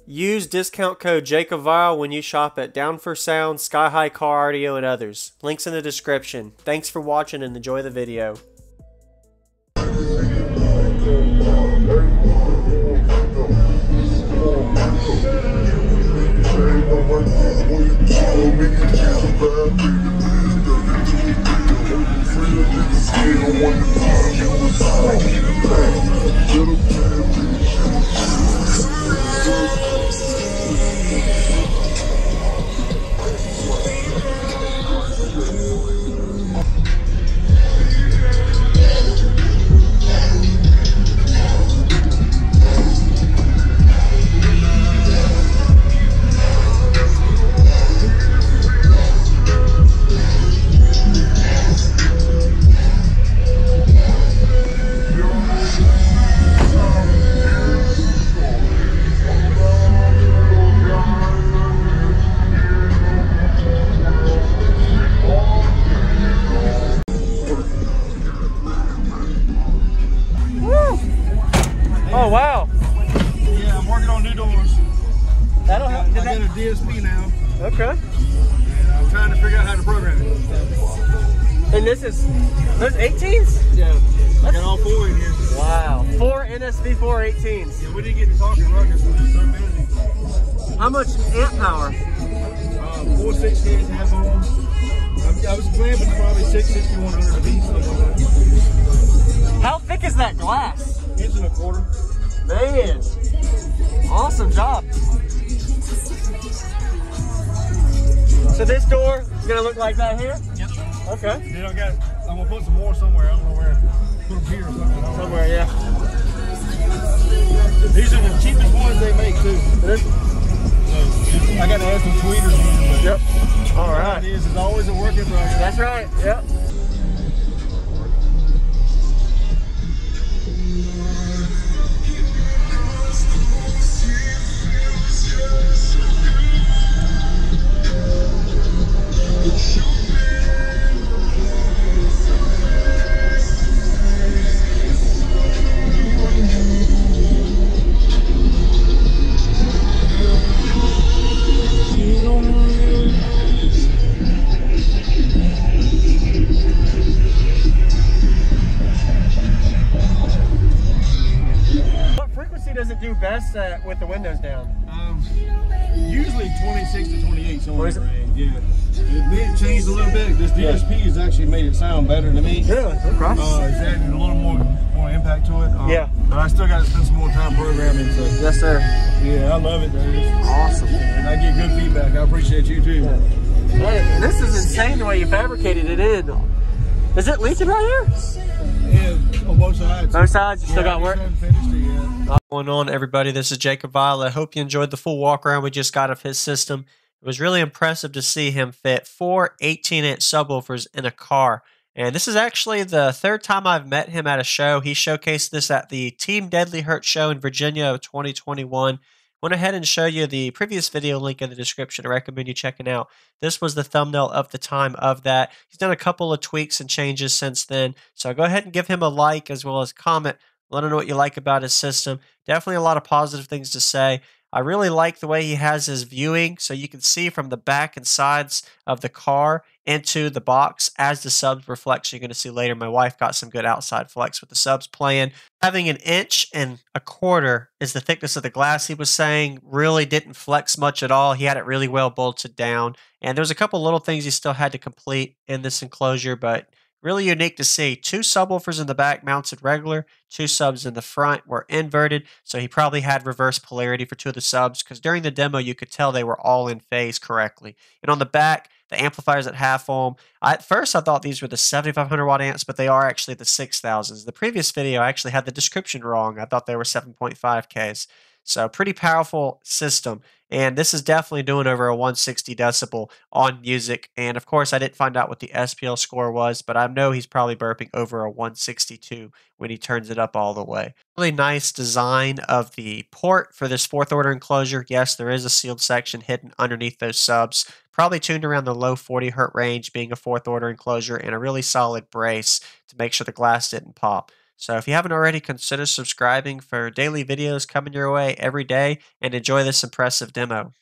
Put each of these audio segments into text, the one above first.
Use discount code JacobViral when you shop at Down for Sound, Sky High Car Audio, and others. Links in the description. Thanks for watching and enjoy the video. Oh wow! Yeah, I'm working on new doors. That'll help. I got a DSP now. Okay. And I'm trying to figure out how to program it. And those 18s? Yeah. I got all 4 in here. Wow. 4 NSV 418s. Yeah, we didn't get to talking ruckus. We were so busy. How much amp power? 460 half on. I was clamping probably 660, 100 of each. How thick is that glass? 1.25 inches. Man, awesome job. So this door is gonna look like that here? Yep. Okay. Then I'm gonna put some more somewhere. I don't know where. Put them here or something. Somewhere, yeah. These are the cheapest ones they make too. So I gotta add some tweeters in. Yep. All right. It is always a work in progress. That's right. Yep. Does it do best with the windows down? Usually 26 to 28, somewhere in the range. Yeah, it may have changed a little bit. This DSP has actually made it sound better to me. Really? Okay. It's added a little more impact to it. Yeah. But I still got to spend some more time programming. So. Yes, sir. Yeah, I love it. It's awesome. And I get good feedback. I appreciate you too. Yeah. Hey, this is insane the way you fabricated it in. Is it leaking right here? Yeah, on both sides. Both sides? You still got work? Finished it, yeah. What's going on, everybody? This is JacobViral. I hope you enjoyed the full walk around we just got of his system. It was really impressive to see him fit 4 18-inch subwoofers in a car. And this is actually the 3rd time I've met him at a show. He showcased this at the Team Deadly Hurt show in Virginia of 2021. Went ahead and show you the previous video link in the description. I recommend you checking out. This was the thumbnail of the time of that. He's done a couple of tweaks and changes since then. So go ahead and give him a like as well as comment. Let him know what you like about his system. Definitely a lot of positive things to say. I really like the way he has his viewing, so you can see from the back and sides of the car into the box as the subs reflect. So you're going to see later my wife got some good outside flex with the subs playing. Having 1.25 inches is the thickness of the glass, he was saying. Really didn't flex much at all. He had it really well bolted down. And there's a couple little things he still had to complete in this enclosure, but really unique to see. 2 subwoofers in the back mounted regular, 2 subs in the front were inverted, so he probably had reverse polarity for 2 of the subs, because during the demo you could tell they were all in phase correctly. And on the back, the amplifiers at half ohm. At first I thought these were the 7500 watt amps, but they are actually the 6000s. The previous video I actually had the description wrong. I thought they were 7.5Ks. So pretty powerful system. And this is definitely doing over a 160 decibel on music. And of course, I didn't find out what the SPL score was, but I know he's probably burping over a 162 when he turns it up all the way. Really nice design of the port for this fourth order enclosure. Yes, there is a sealed section hidden underneath those subs. Probably tuned around the low 40 hertz range, being a fourth order enclosure, and a really solid brace to make sure the glass didn't pop. So if you haven't already, consider subscribing for daily videos coming your way every day, and enjoy this impressive demo.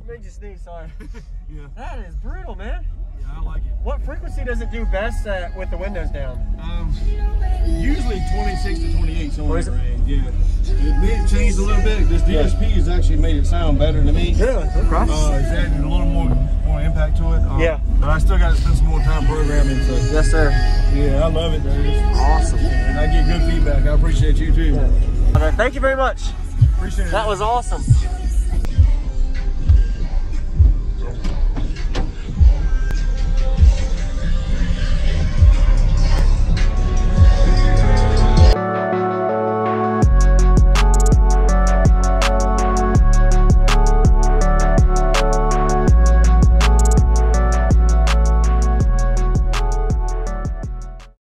Made you sneeze, sorry. Yeah. That is brutal, man. Yeah, I like it. What frequency does it do best with the windows down? Usually 26 to 28, somewhere in the range. Yeah. It changed a little bit. This DSP has actually made it sound better to me. Really? Okay. It's added a little more impact to it. Yeah. But I still got to spend some more time programming. So. Yes, sir. Yeah, I love it. It's awesome. And I get good feedback. I appreciate you too. Yeah. All right, thank you very much. Appreciate it. That was awesome.